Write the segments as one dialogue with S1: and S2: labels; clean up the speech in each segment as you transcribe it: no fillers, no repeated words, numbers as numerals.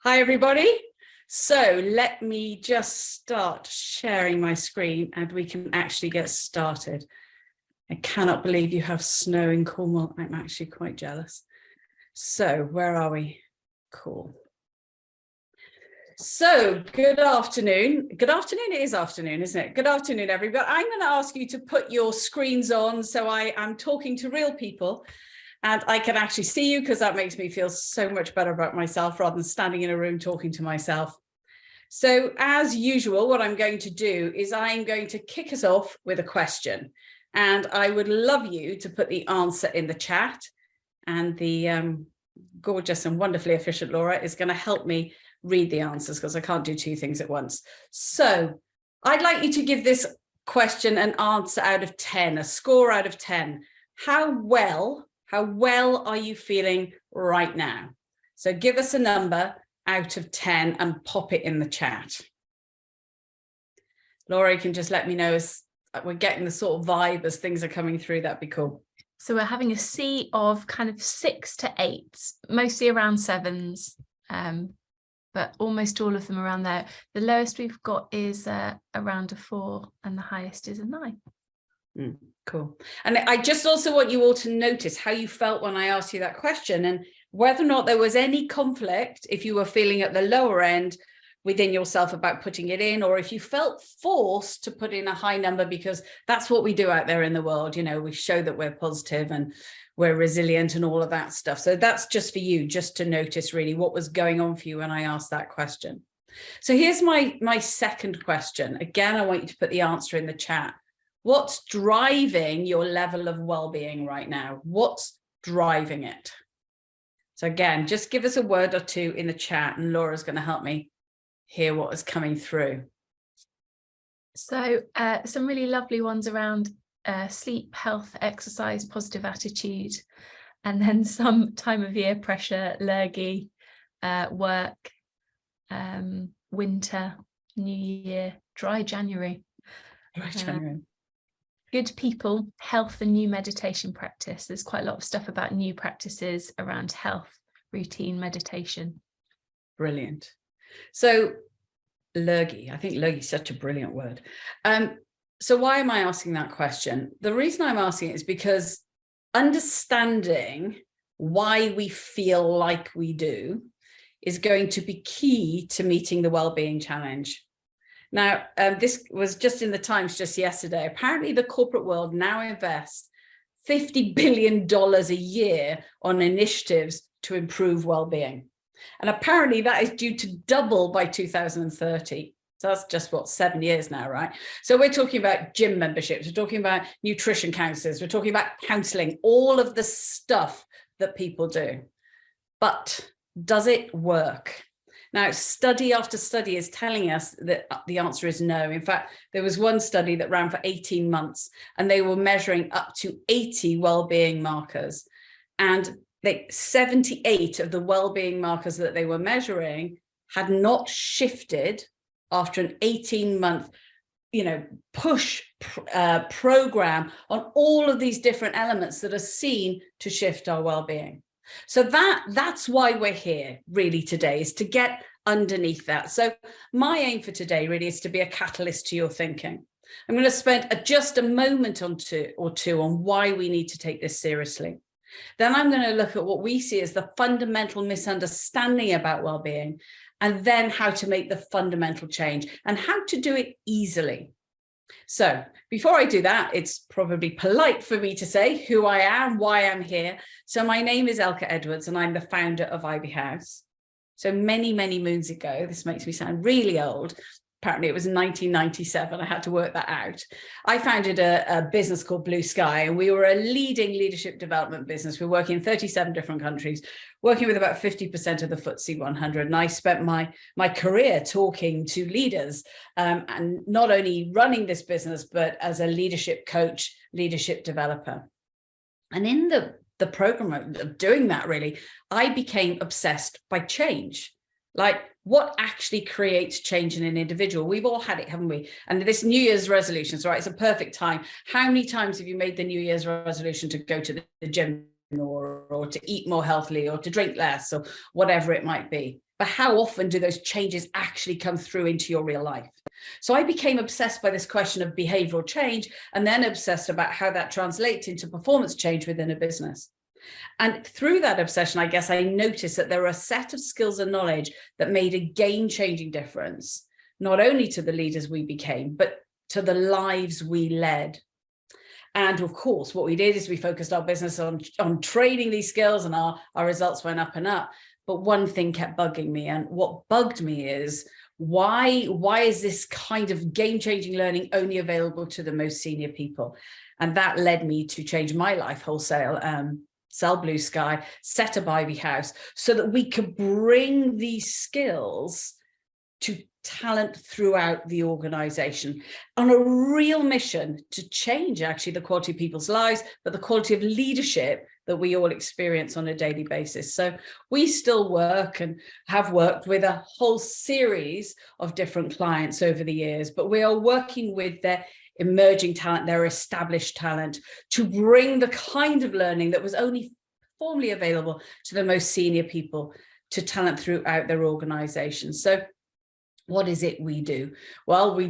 S1: Hi, everybody. So let me just start sharing my screen and we can actually get started. I cannot believe you have snow in Cornwall. I'm actually quite jealous. So where are we? Cool. So good afternoon. Good afternoon. It is afternoon, isn't it? Good afternoon, everybody. I'm going to ask you to put your screens on so I am talking to real people. And I can actually see you because that makes me feel so much better about myself rather than standing in a room talking to myself. So as usual, what I'm going to do is I'm going to kick us off with a question. And I would love you to put the answer in the chat. And the gorgeous and wonderfully efficient Laura is going to help me read the answers because I can't do two things at once. So I'd like you to give this question an answer out of 10, a score out of 10. How well are you feeling right now? So give us a number out of 10 and pop it in the chat. Laura, you can just let me know as we're getting the sort of vibe as things are coming through. That'd be cool.
S2: So we're having a C of kind of 6 to 8, mostly around 7s, but almost all of them around there. The lowest we've got is around a 4 and the highest is a 9.
S1: Cool. And I just also want you all to notice how you felt when I asked you that question and whether or not there was any conflict, if you were feeling at the lower end within yourself about putting it in, or if you felt forced to put in a high number, because that's what we do out there in the world. You know, we show that we're positive and we're resilient and all of that stuff. So that's just for you, just to notice really what was going on for you when I asked that question. So here's my second question. Again, I want you to put the answer in the chat. What's driving your level of well-being right now? What's driving it? So again, just give us a word or two in the chat and Laura's going to help me hear what is coming through.
S2: So some really lovely ones around sleep, health, exercise, positive attitude, and then some time of year pressure, lurgy, work, winter, New Year, dry January.
S1: Dry January.
S2: Good people, health and new meditation practice. There's quite a lot of stuff about new practices around health, routine, meditation.
S1: Brilliant. So lurgy, I think lurgy is such a brilliant word. So why am I asking that question? The reason I'm asking it is because understanding why we feel like we do is going to be key to meeting the well-being challenge. Now, this was just in the Times just yesterday. Apparently, the corporate world now invests $50 billion a year on initiatives to improve well-being. And apparently that is due to double by 2030. So that's just what, 7 years now, right? So we're talking about gym memberships, we're talking about nutrition counselors, we're talking about counseling, all of the stuff that people do. But does it work? Now, study after study is telling us that the answer is no. In fact, there was one study that ran for 18 months and they were measuring up to 80 well-being markers. And 78 of the well-being markers that they were measuring had not shifted after an 18-month, push program on all of these different elements that are seen to shift our well-being. So that's why we're here really today, is to get underneath that. So my aim for today really is to be a catalyst to your thinking. I'm going to spend just a moment or two on why we need to take this seriously. Then I'm going to look at what we see as the fundamental misunderstanding about well-being, and then how to make the fundamental change and how to do it easily. So before I do that, it's probably polite for me to say who I am, why I'm here. So my name is Elke Edwards and I'm the founder of Ivy House. So many, many moons ago, this makes me sound really old. Apparently it was in 1997. I had to work that out. I founded a business called Blue Sky, and we were a leading leadership development business. We're working in 37 different countries, working with about 50% of the FTSE 100. And I spent my career talking to leaders and not only running this business, but as a leadership coach, leadership developer. And in the program of doing that, really, I became obsessed by change. Like, what actually creates change in an individual? We've all had it, haven't we? And this New Year's resolutions, right? It's a perfect time. How many times have you made the New Year's resolution to go to the gym or to eat more healthily or to drink less or whatever it might be? but how often do those changes actually come through into your real life? So I became obsessed by this question of behavioral change, and then obsessed about how that translates into performance change within a business. And through that obsession, I guess I noticed that there are a set of skills and knowledge that made a game-changing difference, not only to the leaders we became, but to the lives we led. And of course, what we did is we focused our business on training these skills, and our results went up and up. But one thing kept bugging me, and what bugged me is, why is this kind of game-changing learning only available to the most senior people? And that led me to change my life wholesale, sell Blue Sky, set up Ivy House, so that we could bring these skills to talent throughout the organization, on a real mission to change actually the quality of people's lives, but the quality of leadership that we all experience on a daily basis. So we still work and have worked with a whole series of different clients over the years, but we are working with their emerging talent, their established talent, to bring the kind of learning that was only formerly available to the most senior people to talent throughout their organization. So what is it we do? Well, we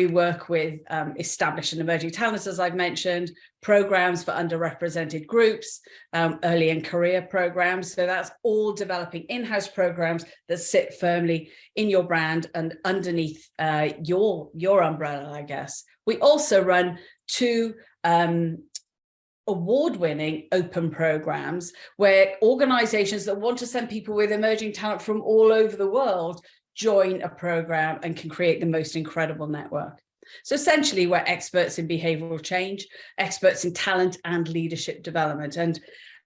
S1: work with established and emerging talents, as I've mentioned, programs for underrepresented groups, early in career programs. So that's all developing in-house programs that sit firmly in your brand and underneath your umbrella, I guess. We also run 2 award-winning open programs where organizations that want to send people with emerging talent from all over the world join a program and can create the most incredible network. So essentially, we're experts in behavioral change, experts in talent and leadership development.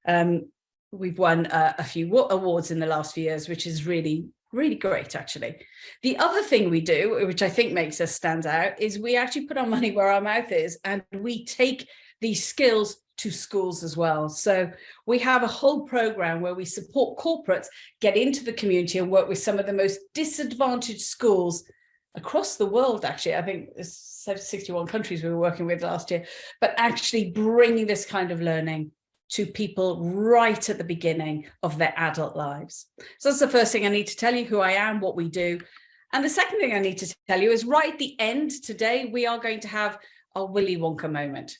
S1: And we've won a few awards in the last few years, which is really, really great, actually. The other thing we do, which I think makes us stand out, is we actually put our money where our mouth is, and we take these skills to schools as well. So we have a whole program where we support corporates get into the community and work with some of the most disadvantaged schools across the world. Actually, I think there's 61 countries we were working with last year, but actually bringing this kind of learning to people right at the beginning of their adult lives. So that's the first thing I need to tell you: who I am, what we do. And the second thing I need to tell you is, right at the end today, we are going to have a Willy Wonka moment.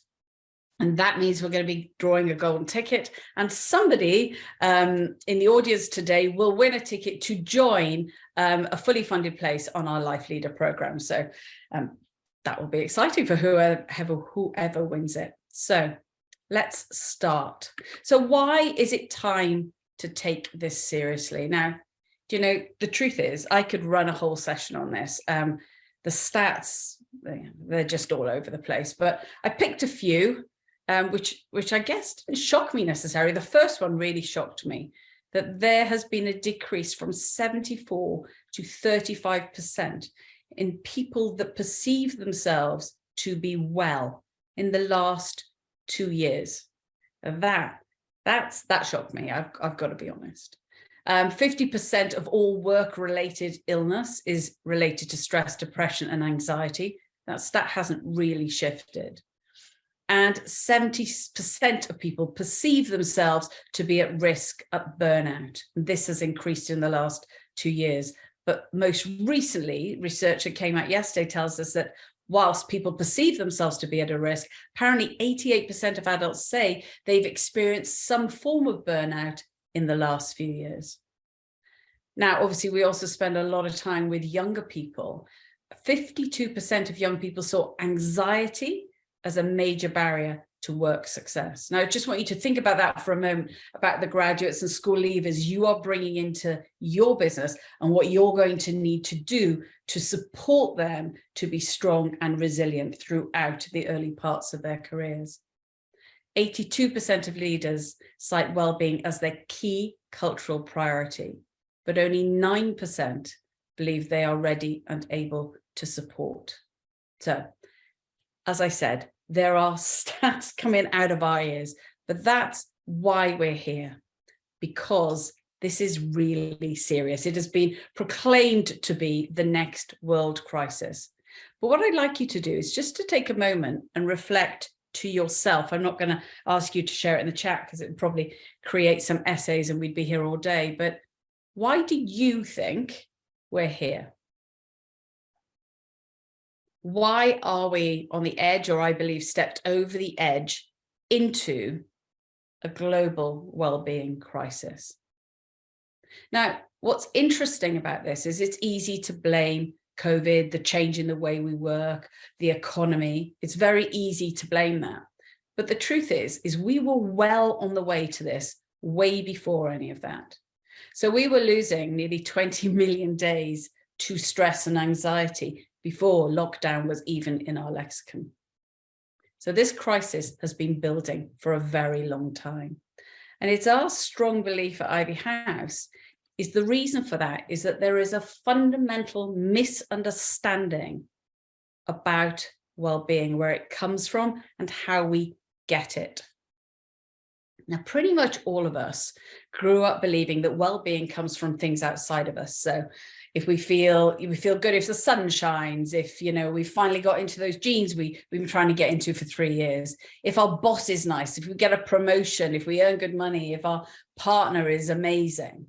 S1: And that means we're going to be drawing a golden ticket, and somebody in the audience today will win a ticket to join a fully funded place on our Life Leader program. So that will be exciting for whoever wins it. So let's start. So why is it time to take this seriously? Now, the truth is, I could run a whole session on this. The stats, they're just all over the place, but I picked a few. Which I guess didn't shock me necessarily. The first one really shocked me, that there has been a decrease from 74 to 35% in people that perceive themselves to be well in the last 2 years. That shocked me. I've got to be honest. 50% of all work-related illness is related to stress, depression, and anxiety. That stat hasn't really shifted. And 70% of people perceive themselves to be at risk of burnout. This has increased in the last 2 years. But most recently, research that came out yesterday tells us that whilst people perceive themselves to be at a risk, apparently 88% of adults say they've experienced some form of burnout in the last few years. Now, obviously, we also spend a lot of time with younger people. 52% of young people saw anxiety as a major barrier to work success. Now, I just want you to think about that for a moment, about the graduates and school leavers you are bringing into your business and what you're going to need to do to support them to be strong and resilient throughout the early parts of their careers. 82% of leaders cite well-being as their key cultural priority, but only 9% believe they are ready and able to support. So, as I said, there are stats coming out of our ears, but that's why we're here, because this is really serious. It has been proclaimed to be the next world crisis. But what I'd like you to do is just to take a moment and reflect to yourself. I'm not going to ask you to share it in the chat because it would probably create some essays and we'd be here all day, but Why do you think we're here? Why are we on the edge, or I believe stepped over the edge into a global well-being crisis? Now, what's interesting about this is it's easy to blame COVID, the change in the way we work, the economy. It's very easy to blame that. But the truth is we were well on the way to this way before any of that. So we were losing nearly 20 million days to stress and anxiety before lockdown was even in our lexicon. So this crisis has been building for a very long time. And it's our strong belief at Ivy House is the reason for that is that there is a fundamental misunderstanding about well-being, where it comes from and how we get it. Now, pretty much all of us grew up believing that well-being comes from things outside of us. So if we feel good if the sun shines, if we finally got into those jeans we've been trying to get into for 3 years, if our boss is nice, if we get a promotion, if we earn good money, if our partner is amazing.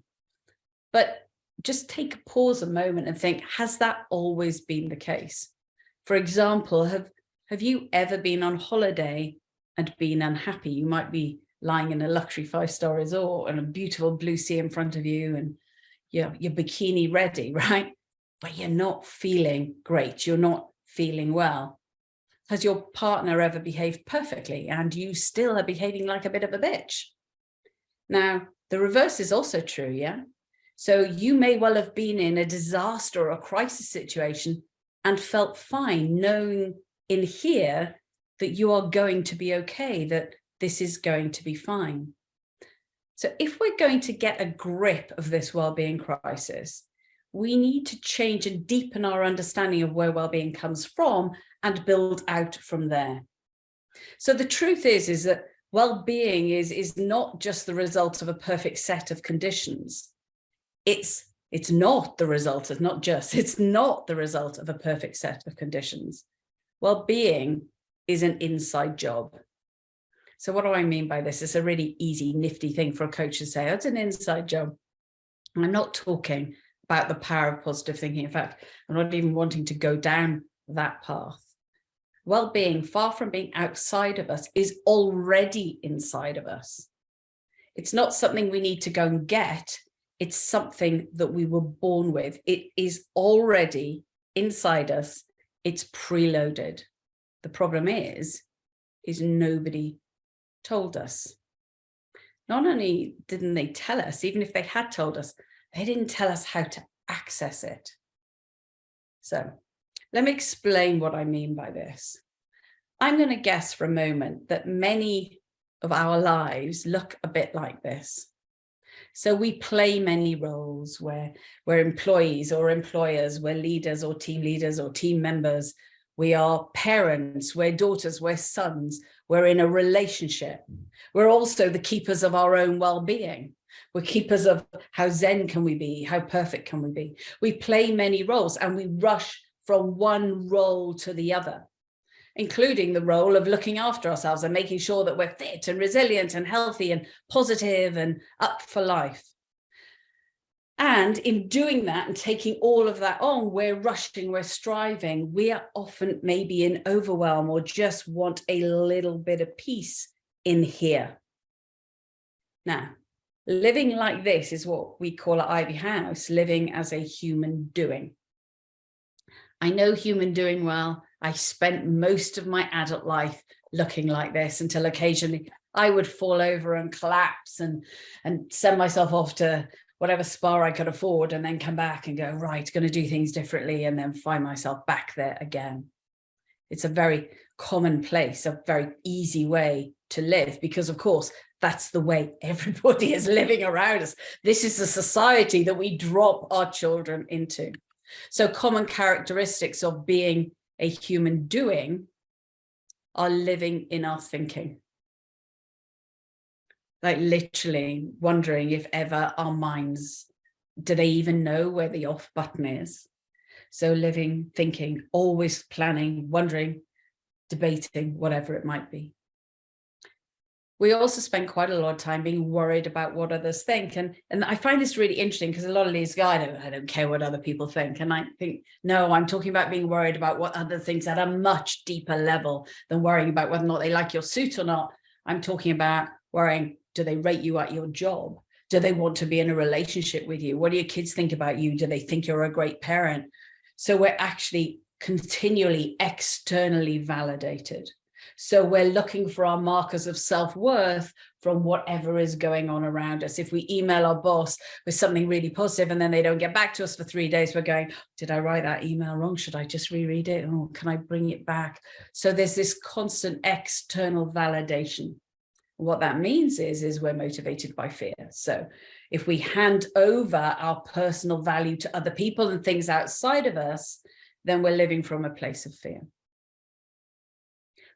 S1: But just take a pause a moment and think, has that always been the case? For example, have you ever been on holiday and been unhappy? You might be lying in a luxury 5-star resort and a beautiful blue sea in front of you, and you're bikini ready, right? But you're not feeling great. You're not feeling well. Has your partner ever behaved perfectly and you still are behaving like a bit of a bitch? Now, the reverse is also true, yeah? So you may well have been in a disaster or a crisis situation and felt fine, knowing in here that you are going to be okay, that this is going to be fine. So if we're going to get a grip of this well-being crisis, we need to change and deepen our understanding of where well-being comes from and build out from there. So the truth is that well-being is not just the result of a perfect set of conditions. It's not the result of it's not the result of a perfect set of conditions. Well-being is an inside job. So what do I mean by this? It's a really easy, nifty thing for a coach to say, oh, it's an inside job. And I'm not talking about the power of positive thinking. In fact, I'm not even wanting to go down that path. Well-being, far from being outside of us, is already inside of us. It's not something we need to go and get. It's something that we were born with. It is already inside us. It's preloaded. The problem is nobody told us. Not only didn't they tell us, even if they had told us, they didn't tell us how to access it. So let me explain what I mean by this. I'm going to guess for a moment that many of our lives look a bit like this. So we play many roles where we're employees or employers, we're leaders or team members. We are parents, we're daughters, we're sons, we're in a relationship. We're also the keepers of our own well-being. We're keepers of how zen can we be? How perfect can we be? We play many roles and we rush from one role to the other, including the role of looking after ourselves and making sure that we're fit and resilient and healthy and positive and up for life. And in doing that and taking all of that on, we're rushing, we're striving. We are often maybe in overwhelm or just want a little bit of peace in here. Now, living like this is what we call at Ivy House, living as a human doing. I know human doing well. I spent most of my adult life looking like this until occasionally I would fall over and collapse and send myself off to whatever spa I could afford and then come back and go, right, going to do things differently, and then find myself back there again. It's a very commonplace, a very easy way to live because, of course, that's the way everybody is living around us. This is the society that we drop our children into. So common characteristics of being a human doing are living in our thinking. Like literally wondering if ever our minds, do they even know where the off button is? So living, thinking, always planning, wondering, debating, whatever it might be. We also spend quite a lot of time being worried about what others think. And I find this really interesting because a lot of these guys, I don't care what other people think. And I think, no, I'm talking about being worried about what others think at a much deeper level than worrying about whether or not they like your suit or not. I'm talking about worrying, do they rate you at your job? Do they want to be in a relationship with you? What do your kids think about you? Do they think you're a great parent? So we're actually continually externally validated. So we're looking for our markers of self-worth from whatever is going on around us. If we email our boss with something really positive and then they don't get back to us for 3 days, we're going, did I write that email wrong? Should I just reread it? Oh, can I bring it back? So there's this constant external validation. What that means is we're motivated by fear. So if we hand over our personal value to other people and things outside of us, then we're living from a place of fear.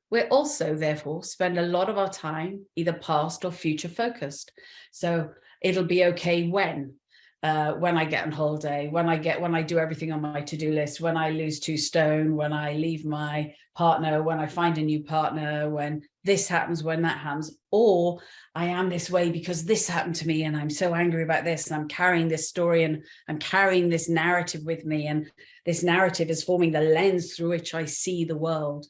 S1: We're also, therefore, spend a lot of our time either past or future focused. So it'll be okay when I get on holiday, when I do everything on my to-do list, when I lose 2 stone, when I leave my partner, when I find a new partner, when this happens, when that happens, or I am this way because this happened to me and I'm so angry about this and I'm carrying this story and I'm carrying this narrative with me, and this narrative is forming the lens through which I see the world.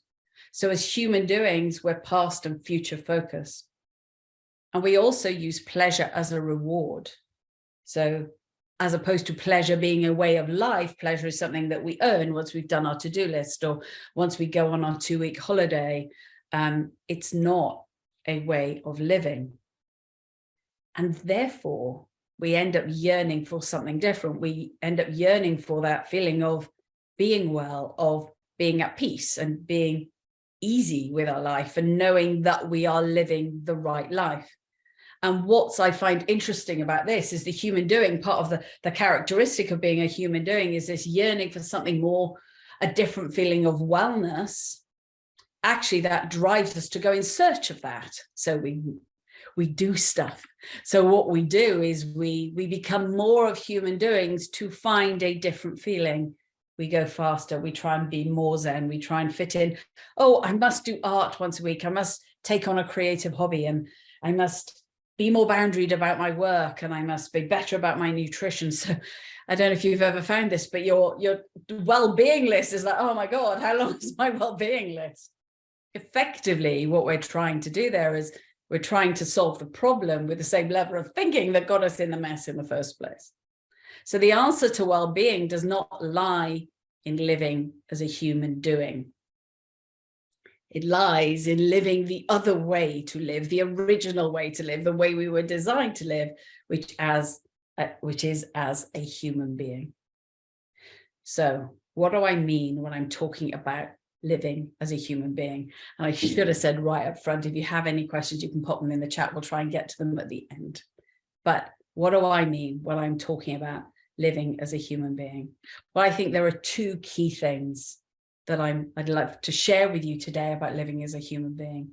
S1: So as human doings, we're past and future focused. And we also use pleasure as a reward. So as opposed to pleasure being a way of life, pleasure is something that we earn once we've done our to-do list or once we go on our 2-week holiday. It's not a way of living. And therefore, we end up yearning for something different. We end up yearning for that feeling of being well, of being at peace and being easy with our life and knowing that we are living the right life. And what I find interesting about this is the human doing. Part of the characteristic of being a human doing is this yearning for something more, a different feeling of wellness. Actually, that drives us to go in search of that. So we do stuff. So what we do is we become more of human doings to find a different feeling. We go faster, we try and be more zen, we try and fit in. Oh, I must do art once a week. I must take on a creative hobby, and I must be more boundaried about my work, and I must be better about my nutrition. So I don't know if you've ever found this, but your well-being list is like, oh my God, how long is my well-being list? Effectively, what we're trying to do there is we're trying to solve the problem with the same level of thinking that got us in the mess in the first place. So the answer to well-being does not lie in living as a human doing. It lies in living the other way to live, the original way to live, the way we were designed to live, which is as a human being. So what do I mean when I'm talking about living as a human being? And I should have said right up front, if you have any questions, you can pop them in the chat. We'll try and get to them at the end. But what do I mean when I'm talking about living as a human being? Well, I think there are 2 key things that I'd love to share with you today about living as a human being.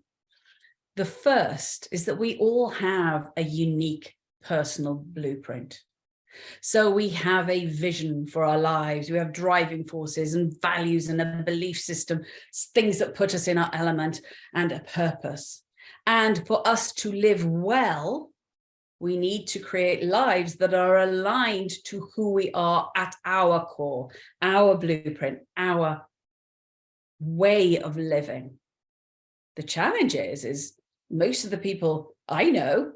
S1: The first is that we all have a unique personal blueprint. So we have a vision for our lives. We have driving forces and values and a belief system, things that put us in our element, and a purpose. And for us to live well, we need to create lives that are aligned to who we are at our core, our blueprint, our way of living. The challenge is most of the people I know,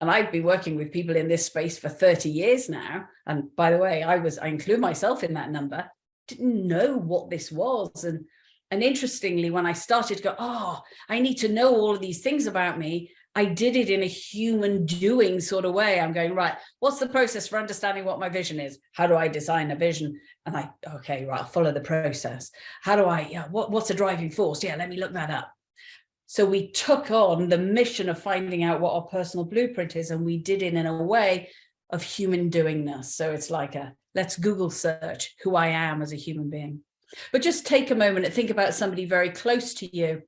S1: and I've been working with people in this space for 30 years now, and by the way, I include myself in that number, didn't know what this was. And interestingly, when I started to go, oh, I need to know all of these things about me, I did it in a human doing sort of way. I'm going, right, what's the process for understanding what my vision is? How do I design a vision? And okay, right, I'll follow the process. How do what's a driving force? Yeah, let me look that up. So we took on the mission of finding out what our personal blueprint is, and we did it in a way of human doingness. So it's like let's Google search who I am as a human being. But just take a moment and think about somebody very close to you.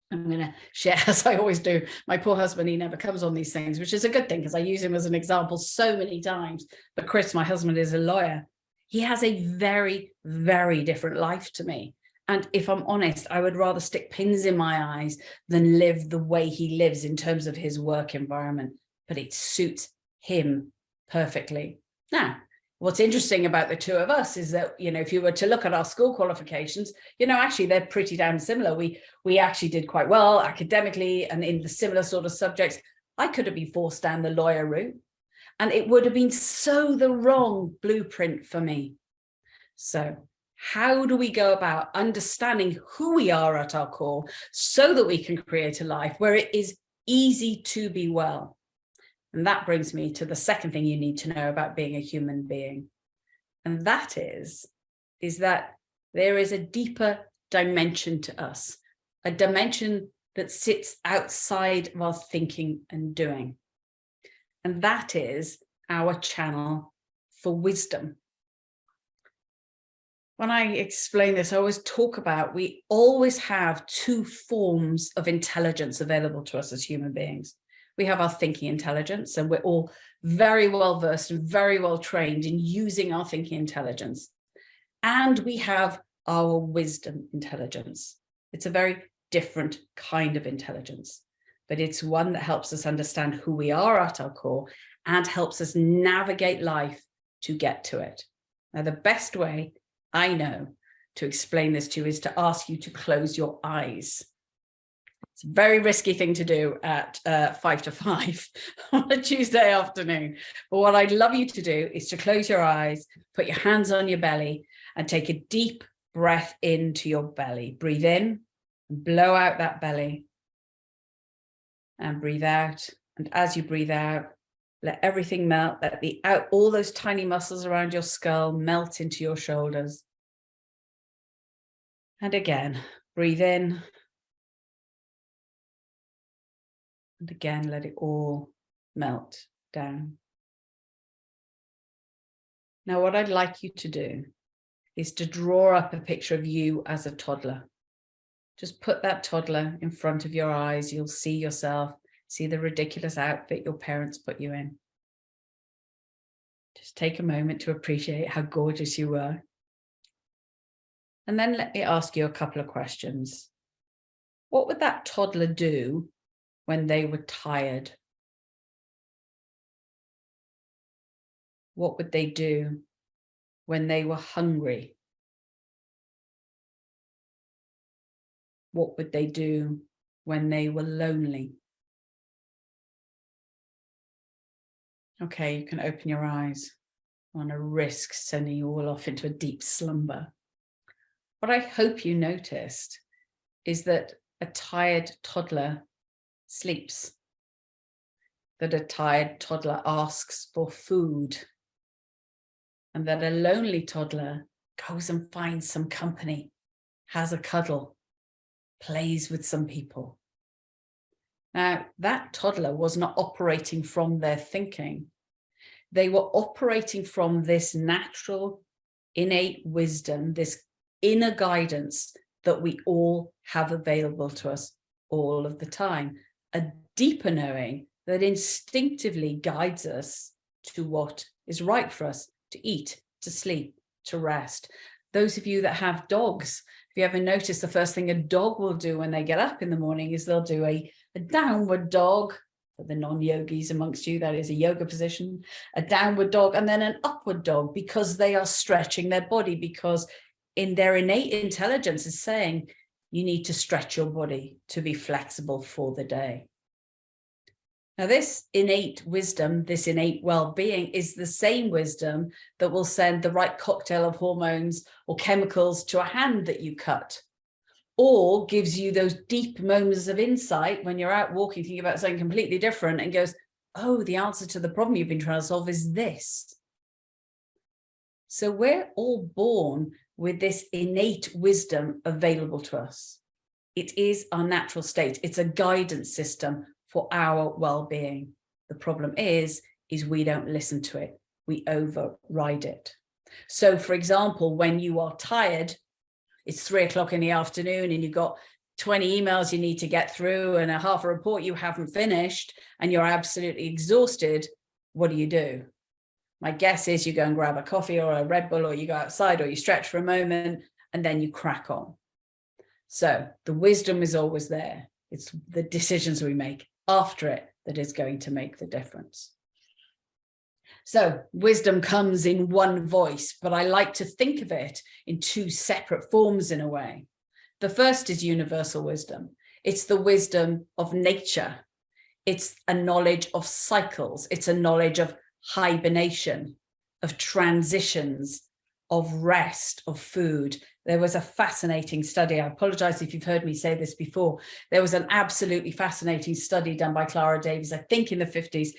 S1: I'm going to share, as I always do, my poor husband, he never comes on these things, which is a good thing because I use him as an example so many times. But Chris, my husband, is a lawyer. He has a very, very different life to me. And if I'm honest, I would rather stick pins in my eyes than live the way he lives in terms of his work environment, but it suits him perfectly. Now, what's interesting about the two of us is that, if you were to look at our school qualifications, actually they're pretty damn similar. We actually did quite well academically and in the similar sort of subjects. I could have been forced down the lawyer route, and it would have been so the wrong blueprint for me. So how do we go about understanding who we are at our core so that we can create a life where it is easy to be well? And that brings me to the second thing you need to know about being a human being. And that is that there is a deeper dimension to us, a dimension that sits outside of our thinking and doing. And that is our channel for wisdom. When I explain this, I always talk about we always have two forms of intelligence available to us as human beings. We have our thinking intelligence, and we're all very well versed and very well trained in using our thinking intelligence. And we have our wisdom intelligence. It's a very different kind of intelligence, but it's one that helps us understand who we are at our core and helps us navigate life to get to it. Now, the best way I know to explain this to you is to ask you to close your eyes. It's a very risky thing to do at 5 to 5 on a Tuesday afternoon. But what I'd love you to do is to close your eyes, put your hands on your belly, and take a deep breath into your belly. Breathe in, and blow out that belly, and breathe out. And as you breathe out, let everything melt. Let all those tiny muscles around your skull melt into your shoulders. And again, breathe in. And again, let it all melt down. Now, what I'd like you to do is to draw up a picture of you as a toddler. Just put that toddler in front of your eyes. You'll see yourself, see the ridiculous outfit your parents put you in. Just take a moment to appreciate how gorgeous you were. And then let me ask you a couple of questions. What would that toddler do when they were tired? What would they do when they were hungry? What would they do when they were lonely? Okay, you can open your eyes. I want to risk sending you all off into a deep slumber. What I hope you noticed is that a tired toddler sleeps, that a tired toddler asks for food, and that a lonely toddler goes and finds some company, has a cuddle, plays with some people. Now, that toddler was not operating from their thinking. They were operating from this natural, innate wisdom, this inner guidance that we all have available to us all of the time. A deeper knowing that instinctively guides us to what is right for us to eat, to sleep, to rest. Those of you that have dogs, if you ever notice, the first thing a dog will do when they get up in the morning is they'll do a downward dog. For the non-yogis amongst you, that is a yoga position, a downward dog, and then an upward dog, because they are stretching their body, because in their innate intelligence is saying you need to stretch your body to be flexible for the day. Now, this innate wisdom, this innate well-being is the same wisdom that will send the right cocktail of hormones or chemicals to a hand that you cut, or gives you those deep moments of insight when you're out walking, thinking about something completely different, and goes, oh, the answer to the problem you've been trying to solve is this. So we're all born with this innate wisdom available to us. It is our natural state. It's a guidance system for our well-being. The problem is we don't listen to it. We override it. So, for example, when you are tired, it's 3 o'clock in the afternoon and you've got 20 emails you need to get through and a half a report you haven't finished, and you're absolutely exhausted, what do? My guess is you go and grab a coffee or a Red Bull, or you go outside, or you stretch for a moment, and then you crack on. So the wisdom is always there. It's the decisions we make after it that is going to make the difference. So wisdom comes in one voice, but I like to think of it in two separate forms in a way. The first is universal wisdom. It's the wisdom of nature. It's a knowledge of cycles. It's a knowledge of hibernation, of transitions, of rest, of food. There was a fascinating study. I apologize if you've heard me say this before. There was an absolutely fascinating study done by Clara Davies, I think in the 50s.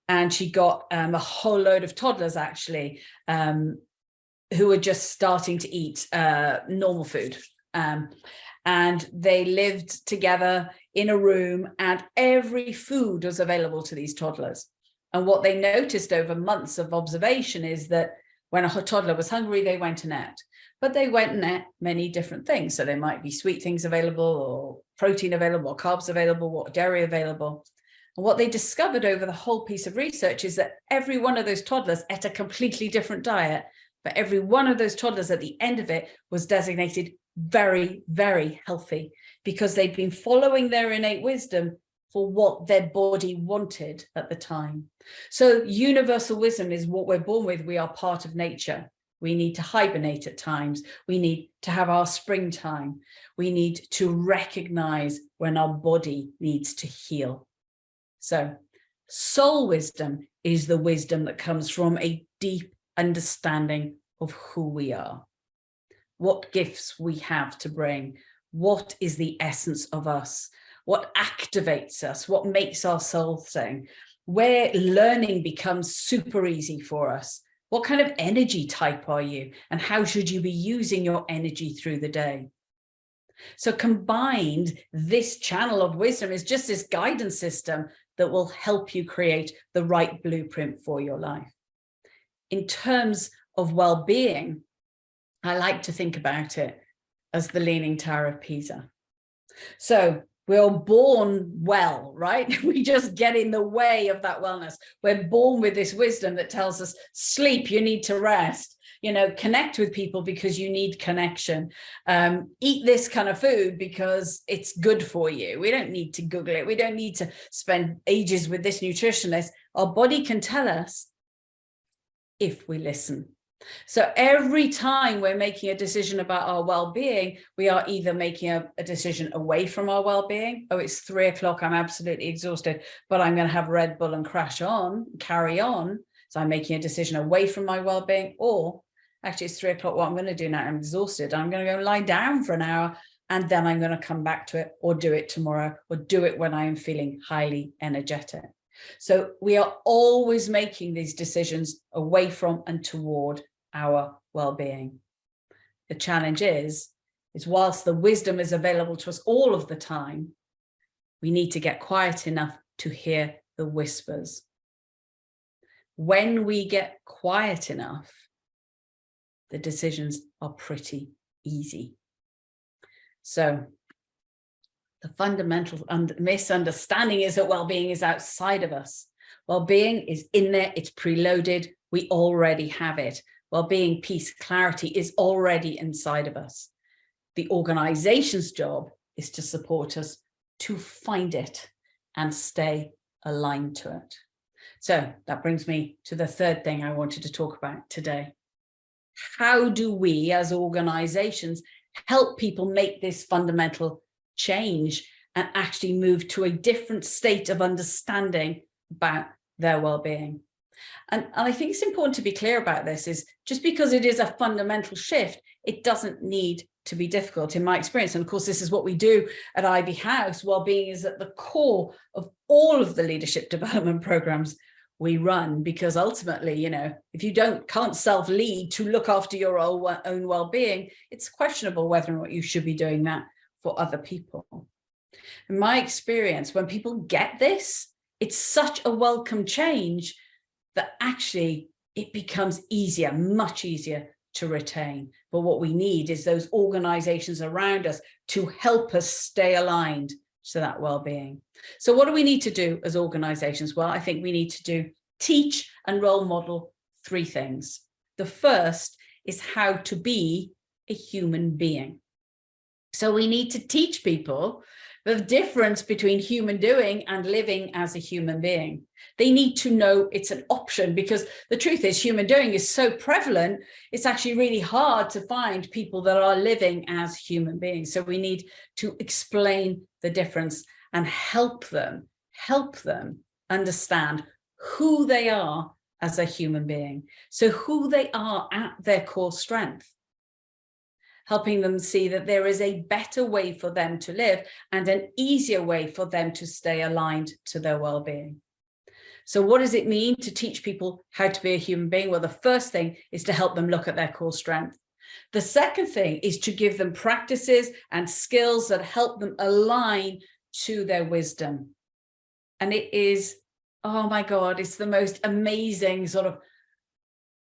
S1: And she got a whole load of toddlers, actually, who were just starting to eat normal food. And they lived together in a room, and every food was available to these toddlers. And what they noticed over months of observation is that when a toddler was hungry, they went and ate. But they went and ate many different things. So there might be sweet things available, or protein available, or carbs available, or dairy available. And what they discovered over the whole piece of research is that every one of those toddlers ate a completely different diet. But every one of those toddlers at the end of it was designated very, very healthy, because they'd been following their innate wisdom for what their body wanted at the time. So universal wisdom is what we're born with. We are part of nature. We need to hibernate at times. We need to have our springtime. We need to recognize when our body needs to heal. So soul wisdom is the wisdom that comes from a deep understanding of who we are, what gifts we have to bring, what is the essence of us, what activates us, what makes our soul sing, where learning becomes super easy for us. What kind of energy type are you, and how should you be using your energy through the day? So combined, this channel of wisdom is just this guidance system that will help you create the right blueprint for your life. In terms of well-being, I like to think about it as the Leaning Tower of Pisa. So we're born well, right? We just get in the way of that wellness. We're born with this wisdom that tells us, sleep, you need to rest, connect with people because you need connection. Eat this kind of food because it's good for you. We don't need to Google it. We don't need to spend ages with this nutritionist. Our body can tell us if we listen. So every time we're making a decision about our well-being, we are either making a decision away from our well-being. Oh, it's 3 o'clock. I'm absolutely exhausted, but I'm going to have Red Bull and carry on. So I'm making a decision away from my well-being. Or actually, it's 3 o'clock. What I'm going to do now, I'm exhausted. I'm going to go lie down for an hour, and then I'm going to come back to it, or do it tomorrow, or do it when I am feeling highly energetic. So we are always making these decisions away from and toward our well-being. The challenge is whilst the wisdom is available to us all of the time, we need to get quiet enough to hear the whispers. When we get quiet enough, the decisions are pretty easy. So the fundamental misunderstanding is that well-being is outside of us. Well-being is in there, it's preloaded, we already have it. Well-being, peace, clarity is already inside of us. The organization's job is to support us to find it and stay aligned to it. So that brings me to the third thing I wanted to talk about today. How do we as organizations help people make this fundamental change and actually move to a different state of understanding about their well-being? And I think it's important to be clear about this, is just because it is a fundamental shift, it doesn't need to be difficult in my experience. And of course, this is what we do at Ivy House. Well-being is at the core of all of the leadership development programs we run, because ultimately, if you can't self-lead to look after your own well-being, it's questionable whether or not you should be doing that for other people. In my experience, when people get this, it's such a welcome change that actually it becomes easier, much easier to retain. But what we need is those organizations around us to help us stay aligned to that well-being. So what do we need to do as organizations? Well, I think we need to teach and role model 3 things. The first is how to be a human being. So we need to teach people the difference between human doing and living as a human being. They need to know it's an option, because the truth is human doing is so prevalent, it's actually really hard to find people that are living as human beings. So we need to explain the difference and help them understand who they are as a human being. So who they are at their core strength. Helping them see that there is a better way for them to live and an easier way for them to stay aligned to their well-being. So what does it mean to teach people how to be a human being? Well, the first thing is to help them look at their core strength. The second thing is to give them practices and skills that help them align to their wisdom. And it is, oh my God, it's the most amazing sort of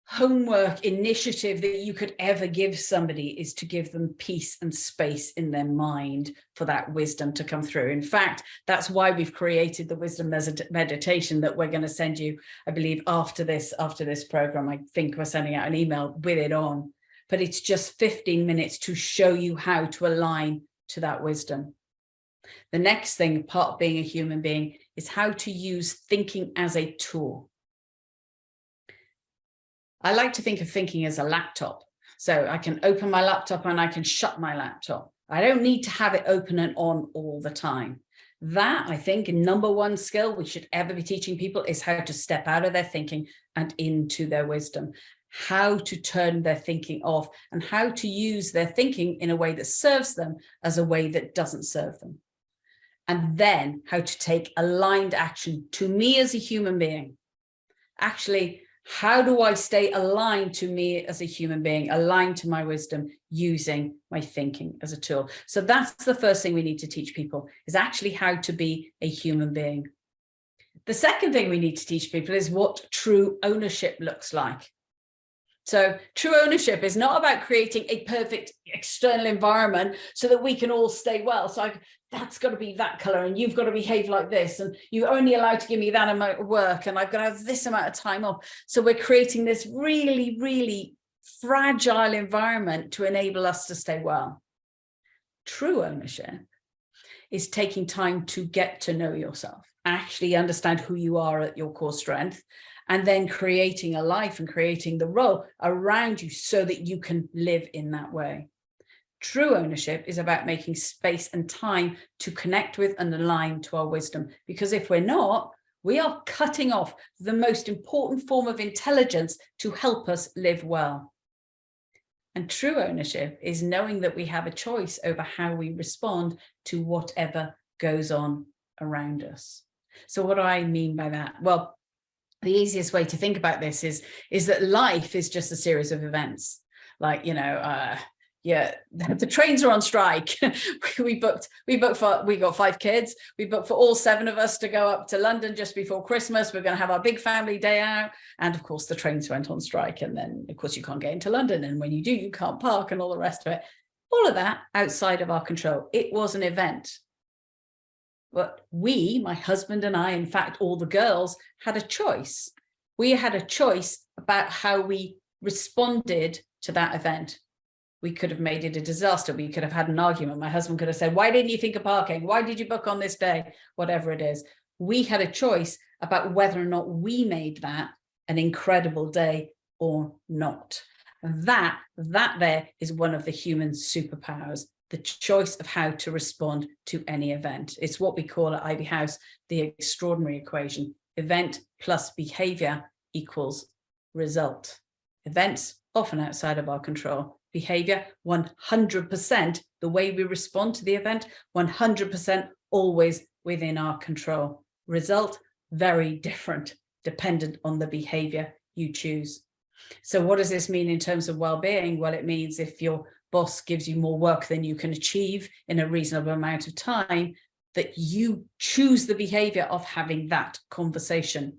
S1: homework initiative that you could ever give somebody, is to give them peace and space in their mind for that wisdom to come through. In fact, that's why we've created the wisdom meditation that we're going to send you, I believe, after this program. I think we're sending out an email with it on, but it's just 15 minutes to show you how to align to that wisdom. The next thing, part of being a human being, is how to use thinking as a tool. I like to think of thinking as a laptop. So I can open my laptop and I can shut my laptop. I don't need to have it open and on all the time. That, I think, number one skill we should ever be teaching people is how to step out of their thinking and into their wisdom, how to turn their thinking off, and how to use their thinking in a way that serves them as a way that doesn't serve them. And then how to take aligned action to me as a human being. Actually, how do I stay aligned to me as a human being, aligned to my wisdom, using my thinking as a tool? So that's the first thing we need to teach people, is actually how to be a human being. The second thing we need to teach people is what true ownership looks like. So true ownership is not about creating a perfect external environment so that we can all stay well. So that's got to be that color, and you've got to behave like this, and you're only allowed to give me that amount of work, and I've got to have this amount of time off. So we're creating this really, really fragile environment to enable us to stay well. True ownership is taking time to get to know yourself, actually understand who you are at your core strength, and then creating a life and creating the role around you so that you can live in that way. True ownership is about making space and time to connect with and align to our wisdom. Because if we're not, we are cutting off the most important form of intelligence to help us live well. And true ownership is knowing that we have a choice over how we respond to whatever goes on around us. So what do I mean by that? Well, the easiest way to think about this is that life is just a series of events. Like, yeah, the trains are on strike. we got 5 kids. We booked for all 7 of us to go up to London just before Christmas. We're going to have our big family day out. And of course, the trains went on strike. And then, of course, you can't get into London. And when you do, you can't park and all the rest of it. All of that outside of our control. It was an event. But we, my husband and I, in fact, all the girls, had a choice. We had a choice about how we responded to that event. We could have made it a disaster. We could have had an argument. My husband could have said, why didn't you think of parking? Why did you book on this day? Whatever it is. We had a choice about whether or not we made that an incredible day or not. That there is one of the human superpowers, the choice of how to respond to any event. It's what we call at Ivy House the extraordinary equation. Event plus behavior equals result. Events often outside of our control. Behavior 100%, the way we respond to the event, 100% always within our control. Result very different, dependent on the behavior you choose. So what does this mean in terms of well-being? Well, it means if your boss gives you more work than you can achieve in a reasonable amount of time, that you choose the behavior of having that conversation.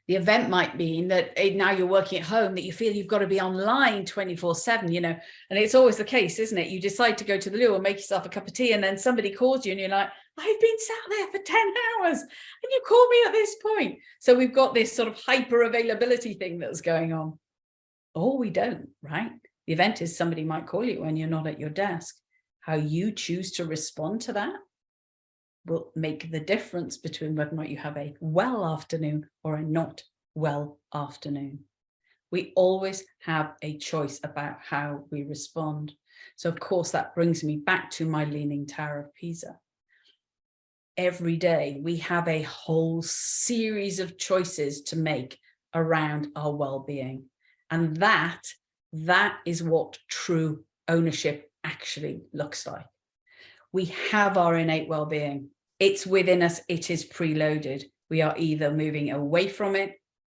S1: The event might mean that now you're working at home, that you feel you've got to be online 24/7, and it's always the case, isn't it? You decide to go to the loo and make yourself a cup of tea, and then somebody calls you and you're like, I've been sat there for 10 hours and you call me at this point. So we've got this sort of hyper availability thing that's going on. Or we don't, right? The event is somebody might call you when you're not at your desk. How you choose to respond to that will make the difference between whether or not you have a well afternoon or a not well afternoon. We always have a choice about how we respond. So of course, that brings me back to my Leaning Tower of Pisa. Every day we have a whole series of choices to make around our well-being. And that is what true ownership actually looks like. We have our innate well-being. It's within us. It is preloaded. We are either moving away from it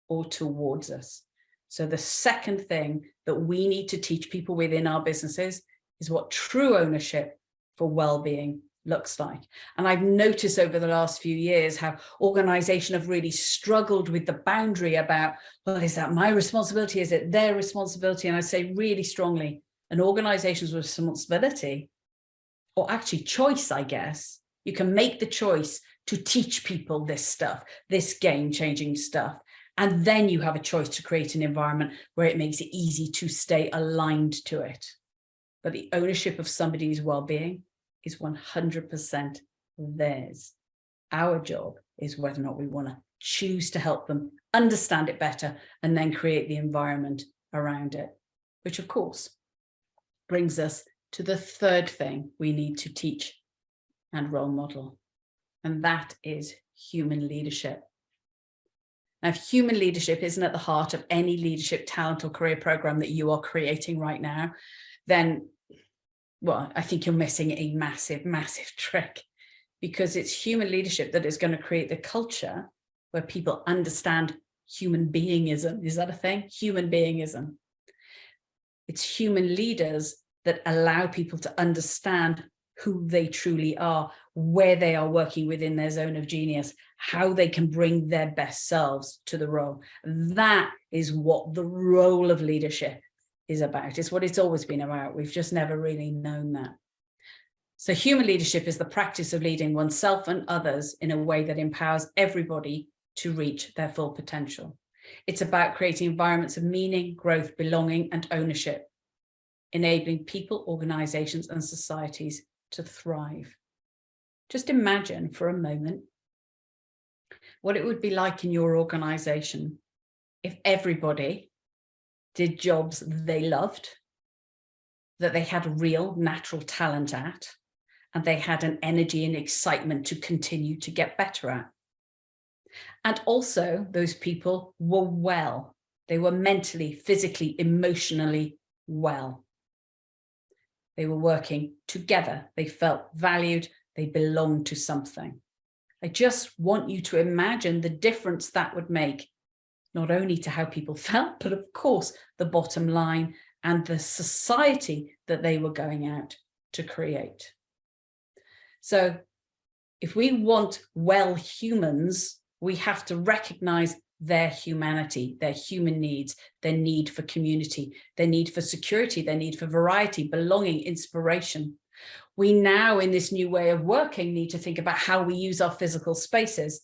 S1: or towards us. So the second thing that we need to teach people within our businesses is what true ownership for well-being looks like. And I've noticed over the last few years how organizations have really struggled with the boundary about, well, is that my responsibility? Is it their responsibility? And I say really strongly, an organization's responsibility, or actually choice, I guess, you can make the choice to teach people this stuff, this game-changing stuff. And then you have a choice to create an environment where it makes it easy to stay aligned to it. But the ownership of somebody's well-being is 100% theirs. Our job is whether or not we want to choose to help them understand it better and then create the environment around it, which of course brings us to the third thing we need to teach and role model, and that is human leadership. Now, if human leadership isn't at the heart of any leadership talent or career program that you are creating right now, then, well, I think you're missing a massive, massive trick, because it's human leadership that is going to create the culture where people understand human beingism. Is that a thing? Human beingism. It's human leaders that allow people to understand who they truly are, where they are working within their zone of genius, how they can bring their best selves to the role. That is what the role of leadership is about. It's what it's always been about. We've just never really known that. So human leadership is the practice of leading oneself and others in a way that empowers everybody to reach their full potential. It's about creating environments of meaning, growth, belonging, and ownership, enabling people, organizations, and societies to thrive. Just imagine for a moment what it would be like in your organization if everybody did jobs they loved, that they had real natural talent at, and they had an energy and excitement to continue to get better at. And also those people were well. They were mentally, physically, emotionally well. They were working together. They felt valued. They belonged to something. I just want you to imagine the difference that would make, not only to how people felt, but of course, the bottom line and the society that they were going out to create. So if we want well humans, we have to recognize their humanity, their human needs, their need for community, their need for security, their need for variety, belonging, inspiration. We now, in this new way of working, need to think about how we use our physical spaces.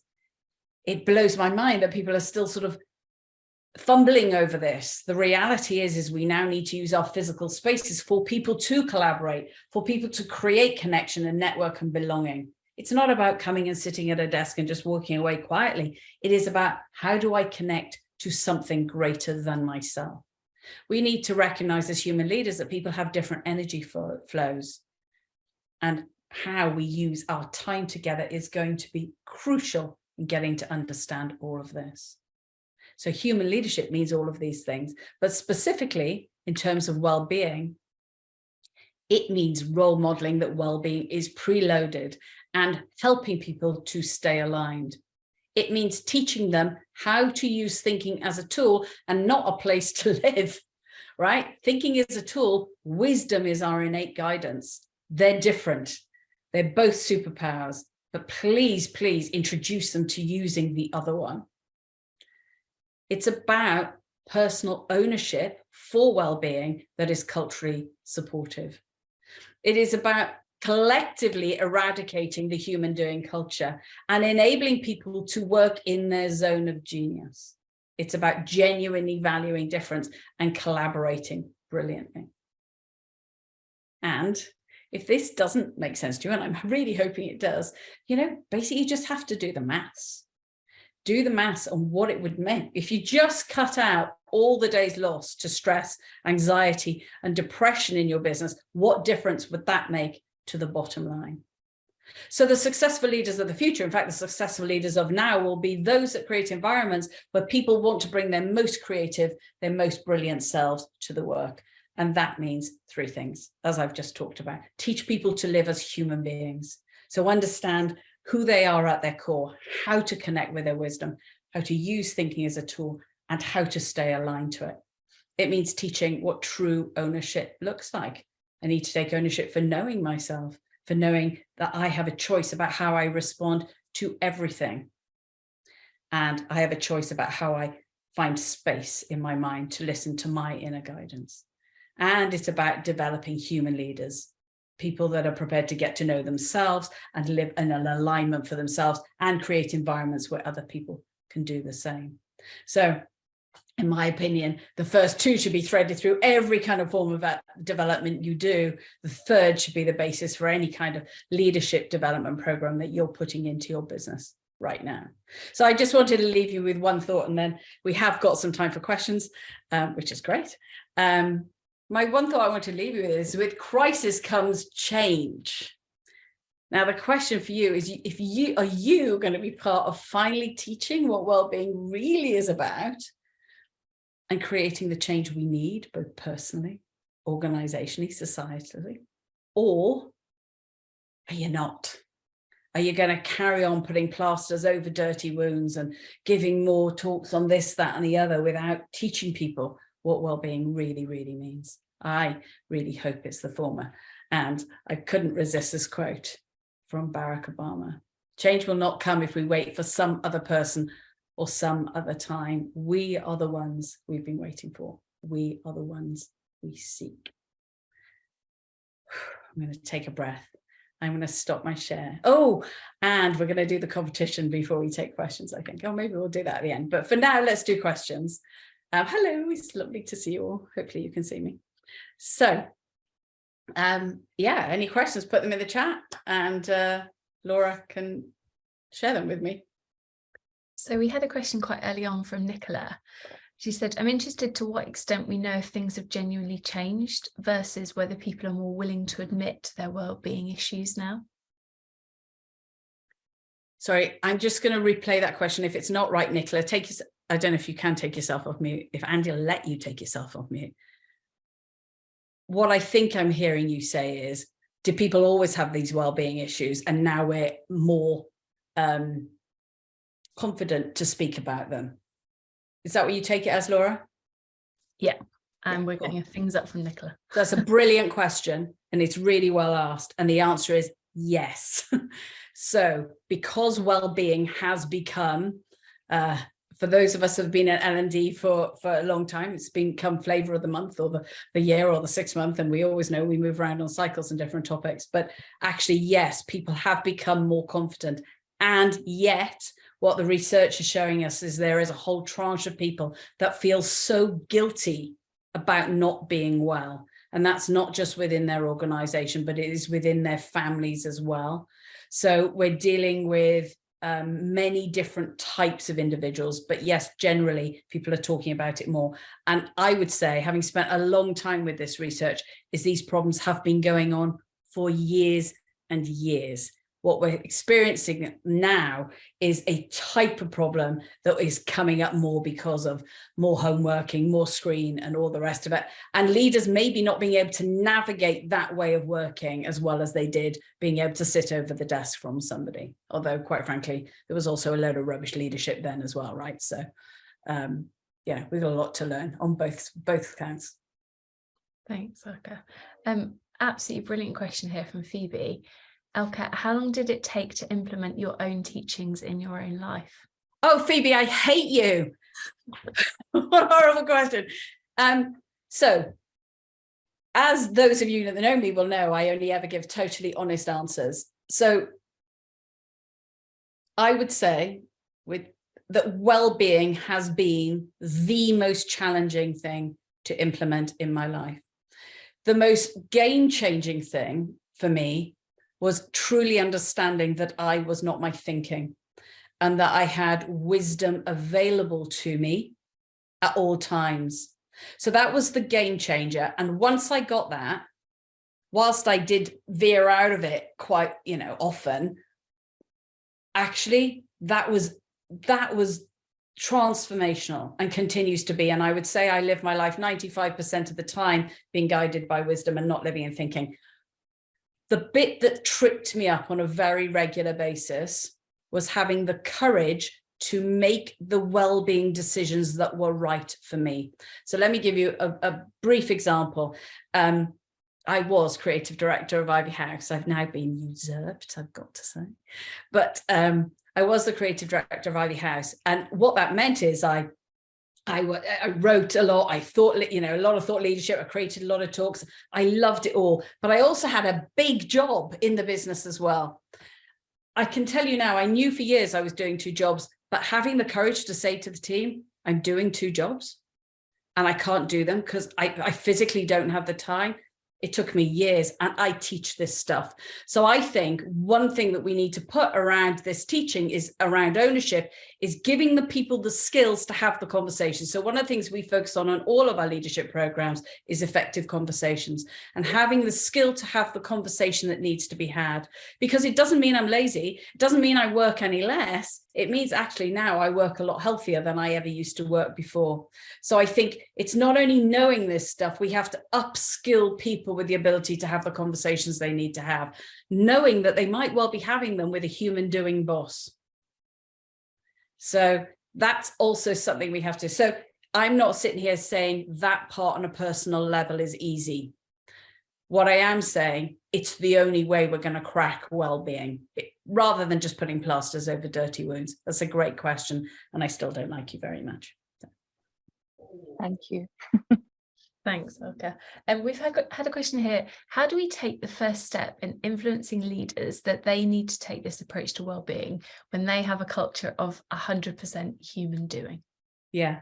S1: It blows my mind that people are still sort of fumbling over this. The reality is we now need to use our physical spaces for people to collaborate, for people to create connection and network and belonging. It's not about coming and sitting at a desk and just walking away quietly. It is about, how do I connect to something greater than myself? We need to recognize as human leaders that people have different energy flows, and how we use our time together is going to be crucial in getting to understand all of this. So human leadership means all of these things, but specifically in terms of well-being, it means role modeling that well-being is preloaded and helping people to stay aligned. It means teaching them how to use thinking as a tool and not a place to live, right? Thinking is a tool, wisdom is our innate guidance. They're different. They're both superpowers, but please, please introduce them to using the other one. It's about personal ownership for well-being that is culturally supportive. It is about collectively eradicating the human doing culture and enabling people to work in their zone of genius. It's about genuinely valuing difference and collaborating brilliantly. And If this doesn't make sense to you, and I'm really hoping it does, basically you just have to do the maths. Do the maths on what it would make. If you just cut out all the days lost to stress, anxiety, and depression in your business, what difference would that make to the bottom line? So the successful leaders of the future, in fact, the successful leaders of now, will be those that create environments where people want to bring their most creative, their most brilliant selves to the work. And that means three things, as I've just talked about. Teach people to live as human beings. So understand who they are at their core, how to connect with their wisdom, how to use thinking as a tool, and how to stay aligned to it. It means teaching what true ownership looks like. I need to take ownership for knowing myself, for knowing that I have a choice about how I respond to everything. And I have a choice about how I find space in my mind to listen to my inner guidance. And it's about developing human leaders, people that are prepared to get to know themselves and live in an alignment for themselves and create environments where other people can do the same. So in my opinion, the first two should be threaded through every kind of form of development you do. The third should be the basis for any kind of leadership development program that you're putting into your business right now. So I just wanted to leave you with one thought, and then we have got some time for questions, which is great. My one thought I want to leave you with is, with crisis comes change. Now, the question for you is, are you going to be part of finally teaching what well-being really is about and creating the change we need, both personally, organizationally, societally? Or are you not? Are you going to carry on putting plasters over dirty wounds and giving more talks on this, that, and the other without teaching people what well-being really, really means? I really hope it's the former. And I couldn't resist this quote from Barack Obama. Change will not come if we wait for some other person or some other time. We are the ones we've been waiting for. We are the ones we seek. I'm going to take a breath. I'm going to stop my share. Oh, and we're going to do the competition before we take questions, I think. Oh, maybe we'll do that at the end. But for now, let's do questions. Hello, it's lovely to see you all. Hopefully you can see me. So, yeah, any questions, put them in the chat, and Laura can share them with me.
S2: So we had a question quite early on from Nicola. She said, I'm interested to what extent we know if things have genuinely changed versus whether people are more willing to admit their well-being issues now.
S1: Sorry, I'm just going to replay that question. If it's not right, Nicola, I don't know if you can take yourself off mute, if Andy will let you take yourself off mute. What I think I'm hearing you say is, do people always have these well-being issues and now we're more confident to speak about them? Is that what you take it as, Laura?
S2: Yeah, and we're getting things up from Nicola.
S1: That's a brilliant question, and it's really well asked, and the answer is yes. So because well-being has become, for those of us who have been at L&D for a long time, it's become flavor of the month or the year or the 6 month, and we always know we move around on cycles and different topics. But actually, yes, people have become more confident, and yet what the research is showing us is there is a whole tranche of people that feel so guilty about not being well. And that's not just within their organization, but it is within their families as well. So we're dealing with many different types of individuals, but yes, generally people are talking about it more. And I would say, having spent a long time with this research, is these problems have been going on for years and years. What we're experiencing now is a type of problem that is coming up more because of more home working, more screen, and all the rest of it. And leaders maybe not being able to navigate that way of working as well as they did being able to sit over the desk from somebody. Although, quite frankly, there was also a load of rubbish leadership then as well, right? So, yeah, we've got a lot to learn on both counts.
S2: Thanks, Elka. Absolutely brilliant question here from Phoebe. Elka, how long did it take to implement your own teachings in your own life?
S1: Oh, Phoebe, I hate you. What a horrible question. So, as those of you that know me will know, I only ever give totally honest answers. So, I would say that well-being has been the most challenging thing to implement in my life. The most game-changing thing for me was truly understanding that I was not my thinking, and that I had wisdom available to me at all times. So that was the game changer. And once I got that, whilst I did veer out of it quite, often, actually that was transformational and continues to be. And I would say I live my life 95% of the time being guided by wisdom and not living and thinking. The bit that tripped me up on a very regular basis was having the courage to make the well-being decisions that were right for me. So let me give you a brief example. I was creative director of Ivy House. I've now been usurped, I've got to say. But I was the creative director of Ivy House. And what that meant is I wrote a lot. I thought, a lot of thought leadership. I created a lot of talks. I loved it all. But I also had a big job in the business as well. I can tell you now, I knew for years I was doing 2 jobs, but having the courage to say to the team, I'm doing 2 jobs and I can't do them because I physically don't have the time. It took me years, and I teach this stuff. So I think one thing that we need to put around this teaching is around ownership, is giving the people the skills to have the conversation. So one of the things we focus on all of our leadership programs is effective conversations, and having the skill to have the conversation that needs to be had. Because it doesn't mean I'm lazy. It doesn't mean I work any less. It means actually now I work a lot healthier than I ever used to work before. So I think it's not only knowing this stuff, we have to upskill people with the ability to have the conversations they need to have, knowing that they might well be having them with a human doing boss. So that's also something we have to. So I'm not sitting here saying that part on a personal level is easy. What I am saying, it's the only way we're going to crack well-being, rather than just putting plasters over dirty wounds. That's a great question, and I still don't like you very much.
S3: Thank you.
S2: Thanks, Olga. And we've had a question here. How do we take the first step in influencing leaders that they need to take this approach to well-being when they have a culture of 100% human doing?
S1: Yeah.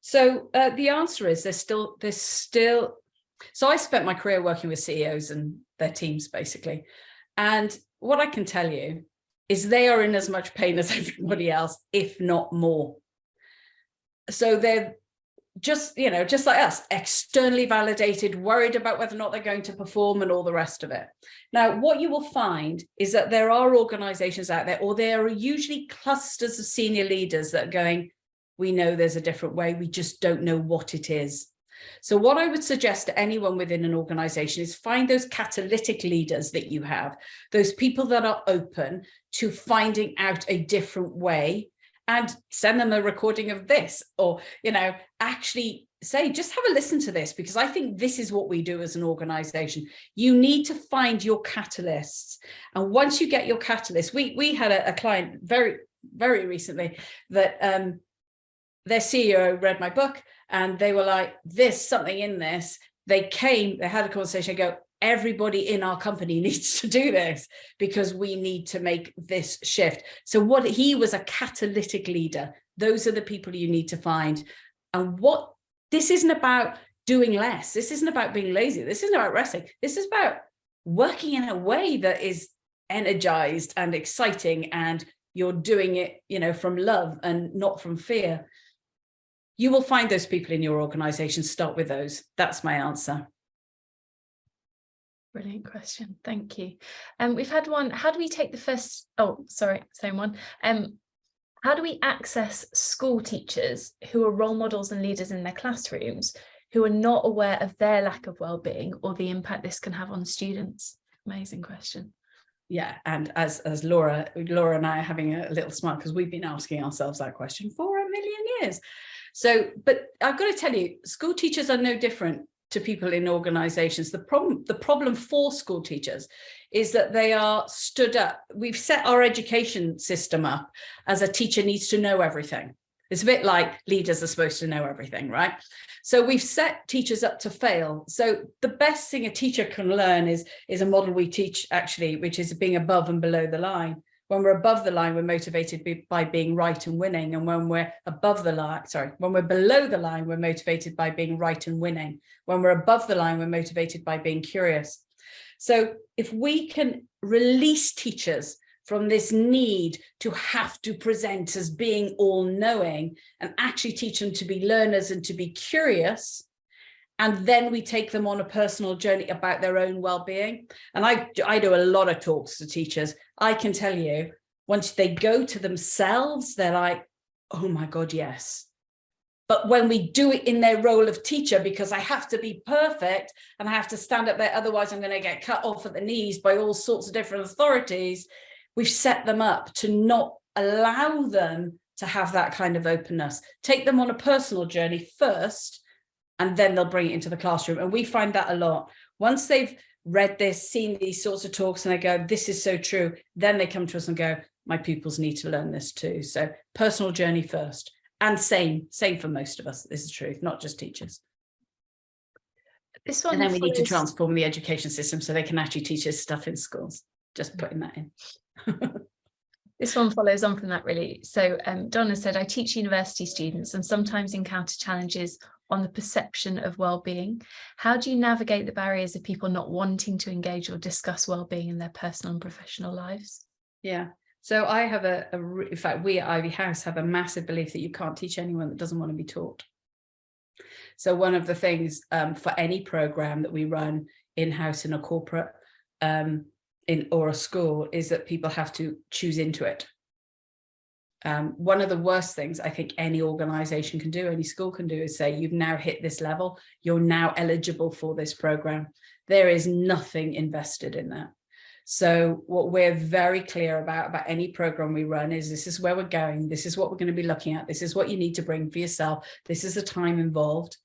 S1: So the answer is there's still. So I spent my career working with CEOs and their teams, basically. And what I can tell you is they are in as much pain as everybody else, if not more. So they're just like us, externally validated, worried about whether or not they're going to perform and all the rest of it. Now, what you will find is that there are organizations out there, or there are usually clusters of senior leaders that are going, we know there's a different way, we just don't know what it is. So what I would suggest to anyone within an organization is find those catalytic leaders that you have, those people that are open to finding out a different way, and send them a recording of this, or, actually say, just have a listen to this, because I think this is what we do as an organization. You need to find your catalysts. And once you get your catalyst, we had a client very, very recently that their CEO read my book, and they were like, there's something in this. They had a conversation, go, everybody in our company needs to do this because we need to make this shift. So he was a catalytic leader. Those are the people you need to find. And this isn't about doing less. This isn't about being lazy. This isn't about resting. This is about working in a way that is energized and exciting, and you're doing it, from love and not from fear. You will find those people in your organization. Start with those. That's my answer.
S2: Brilliant question. Thank you. We've had one. How do we take the first? Oh, sorry, same one. How do we access school teachers who are role models and leaders in their classrooms who are not aware of their lack of well-being or the impact this can have on students? Amazing question.
S1: Yeah, and as Laura and I are having a little smile because we've been asking ourselves that question for a million years. So, but I've got to tell you, school teachers are no different to people in organizations. The problem for school teachers is that they are stood up. We've set our education system up as a teacher needs to know everything. It's a bit like leaders are supposed to know everything, right? So we've set teachers up to fail. So the best thing a teacher can learn is a model we teach, actually, which is being above and below the line. When we're above the line, we're motivated by being right and winning. And when we're when we're below the line, we're motivated by being right and winning. When we're above the line, we're motivated by being curious. So if we can release teachers from this need to have to present as being all-knowing and actually teach them to be learners and to be curious, and then we take them on a personal journey about their own well-being. And I do a lot of talks to teachers. I can tell you, once they go to themselves, they're like, oh my God, yes. But when we do it in their role of teacher, because I have to be perfect and I have to stand up there, otherwise I'm going to get cut off at the knees by all sorts of different authorities, we've set them up to not allow them to have that kind of openness. Take them on a personal journey first, and then they'll bring it into the classroom. And we find that a lot. Once they've read this, seen these sorts of talks, and they go, this is so true, then they come to us and go, my pupils need to learn this too. So personal journey first. And same for most of us. This is true, not just teachers.
S2: This one,
S1: and then we need to transform the education system so they can actually teach us stuff in schools. Just putting that in.
S2: This one follows on from that, really. So Donna said, I teach university students and sometimes encounter challenges on the perception of well-being. How do you navigate the barriers of people not wanting to engage or discuss well-being in their personal and professional lives?
S1: Yeah. So I have in fact, we at Ivy House have a massive belief that you can't teach anyone that doesn't want to be taught. So one of the things for any program that we run in-house in a corporate or a school is that people have to choose into it. One of the worst things I think any organization can do, any school can do, is say, you've now hit this level, you're now eligible for this program. There is nothing invested in that. So what we're very clear about any program we run is, this is where we're going, this is what we're going to be looking at, this is what you need to bring for yourself, this is the time involved,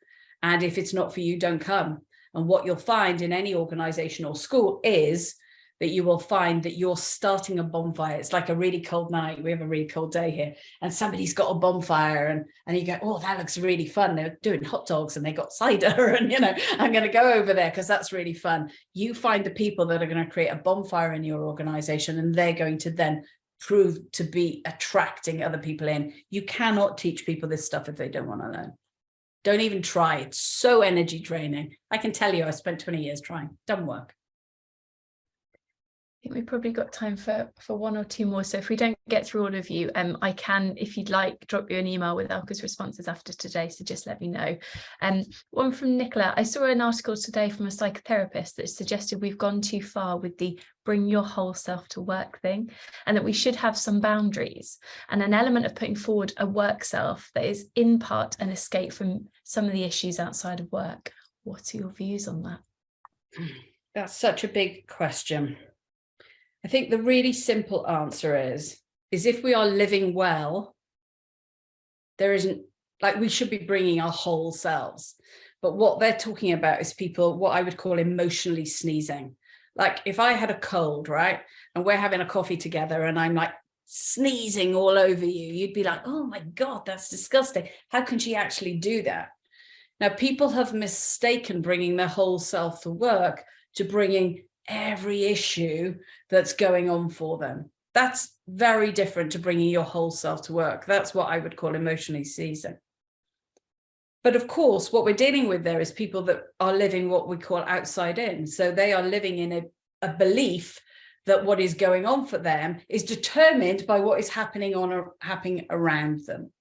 S1: and if it's not for you, don't come. And what you'll find in any organization or school is that you will find that you're starting a bonfire. It's like a really cold night. We have a really cold day here, and somebody's got a bonfire, and you go, oh, that looks really fun. They're doing hot dogs and they got cider, and you know, I'm going to go over there because that's really fun. You find the people that are going to create a bonfire in your organization, and they're going to then prove to be attracting other people in. You cannot teach people this stuff if they don't want to learn. Don't even try. It's so energy draining. I can tell you, I spent 20 years trying. Doesn't work.
S2: I think we've probably got time for one or two more. So if we don't get through all of you, I can, if you'd like, drop you an email with Elka's responses after today. So just let me know. One from Nicola. I saw an article today from a psychotherapist that suggested we've gone too far with the bring your whole self to work thing, and that we should have some boundaries and an element of putting forward a work self that is in part an escape from some of the issues outside of work. What are your views on that?
S1: That's such a big question. I think the really simple answer is if we are living well, there isn't, like, we should be bringing our whole selves. But what they're talking about is people, what I would call emotionally sneezing. Like if I had a cold, right, and we're having a coffee together and I'm like sneezing all over you, you'd be like, oh my God, that's disgusting. How can she actually do that? Now, people have mistaken bringing their whole self to work to bringing every issue that's going on for them. That's very different to bringing your whole self to work. That's what I would call emotionally seizing. But of course, what we're dealing with there is people that are living what we call outside in. So they are living in a belief that what is going on for them is determined by what is happening around them.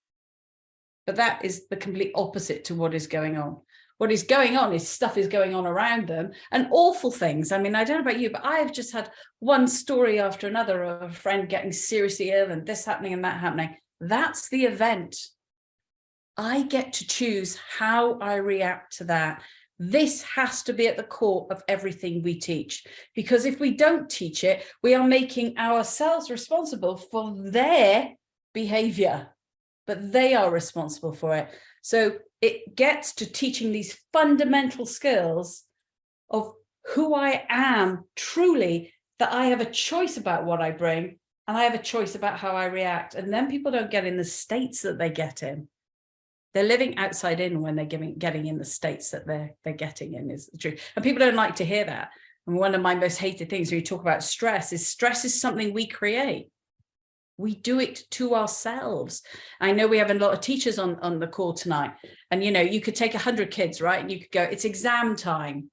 S1: But that is the complete opposite to what is going on. What is going on is stuff is going on around them, and awful things. I mean, I don't know about you, but I've just had one story after another of a friend getting seriously ill and this happening and that happening. That's the event. I get to choose how I react to that. This has to be at the core of everything we teach, because if we don't teach it, we are making ourselves responsible for their behavior, but they are responsible for it. So it gets to teaching these fundamental skills of who I am truly, that I have a choice about what I bring, and I have a choice about how I react. And then people don't get in the states that they get in. They're living outside in when they're getting in the states that they're getting in, is the truth. And people don't like to hear that. And one of my most hated things when you talk about stress is something we create. We do it to ourselves. I know we have a lot of teachers on the call tonight, and you know, you could take 100 kids, right? And you could go, it's exam time.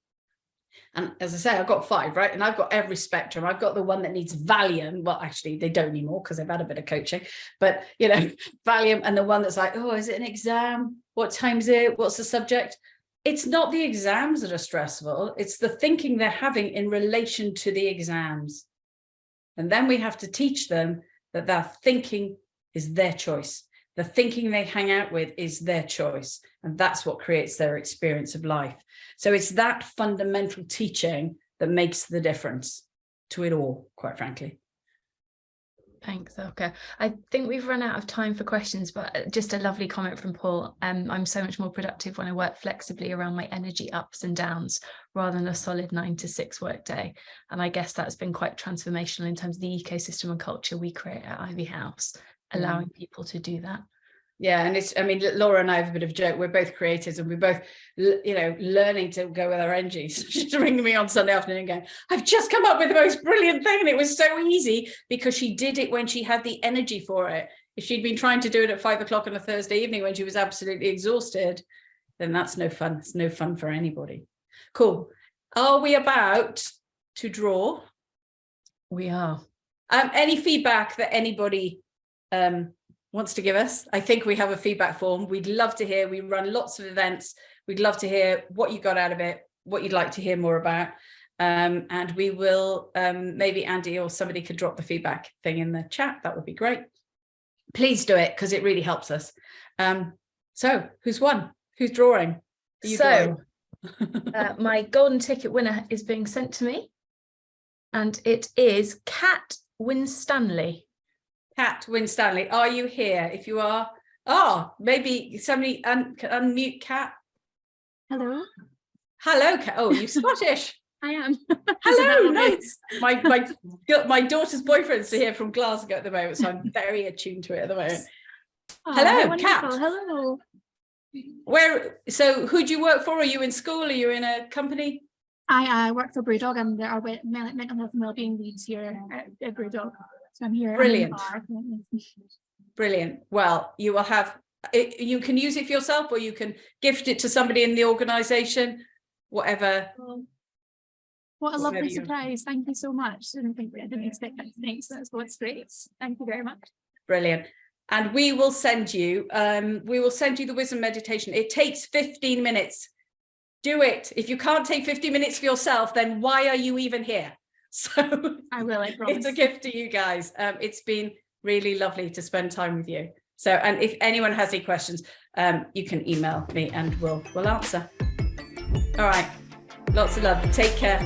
S1: And as I say, I've got 5, right? And I've got every spectrum. I've got the one that needs Valium. Well, actually, they don't anymore because they've had a bit of coaching. But, you know, Valium, and the one that's like, oh, is it an exam? What time is it? What's the subject? It's not the exams that are stressful. It's the thinking they're having in relation to the exams. And then we have to teach them that their thinking is their choice. The thinking they hang out with is their choice. And that's what creates their experience of life. So it's that fundamental teaching that makes the difference to it all, quite frankly.
S2: Thanks, Ilka. I think we've run out of time for questions, but just a lovely comment from Paul. I'm so much more productive when I work flexibly around my energy ups and downs rather than a solid 9 to 6 work day. And I guess that's been quite transformational in terms of the ecosystem and culture we create at Ivy House, allowing people to do that.
S1: Yeah, and it's, I mean, Laura and I have a bit of a joke. We're both creators, and we're both, you know, learning to go with our energies. She's ringing me on Sunday afternoon going, I've just come up with the most brilliant thing, and it was so easy because she did it when she had the energy for it. If she'd been trying to do it at 5 o'clock on a Thursday evening when she was absolutely exhausted, then that's no fun. It's no fun for anybody. Cool. Are we about to draw?
S2: We are.
S1: Any feedback that anybody wants to give us? I think we have a feedback form. We'd love to hear. We run lots of events. We'd love to hear what you got out of it, what you'd like to hear more about. And we will, maybe Andy or somebody could drop the feedback thing in the chat. That would be great. Please do it because it really helps us. So who's won? Who's drawing?
S2: So my golden ticket winner is being sent to me. And it is Kat Winstanley.
S1: Kat Winstanley, are you here? If you are, maybe somebody unmute Kat.
S4: Hello.
S1: Hello, Kat. Oh, you're Scottish.
S4: I am.
S1: Hello, nice. My daughter's boyfriend's here from Glasgow at the moment, so I'm very attuned to it at the moment.
S4: Oh,
S1: hello, Kat.
S4: Hello.
S1: So who do you work for? Are you in school? Are you in a company?
S4: I work for Brewdog, and there are mental health and wellbeing leads here at Brewdog. So I'm here.
S1: Brilliant. Brilliant. Well, you will have it, you can use it for yourself, or you can gift it to somebody in the organization, whatever.
S4: What a lovely surprise. Thank you so much. I didn't expect that tonight, so that's great. Thank you very much.
S1: Brilliant. And we will send you the wisdom meditation. It takes 15 minutes. Do it. If you can't take 50 minutes for yourself, then why are you even here? So
S4: I will, I promise.
S1: It's a gift to you guys. It's been really lovely to spend time with you. So, and if anyone has any questions, you can email me and we'll answer. All right. Lots of love. Take care.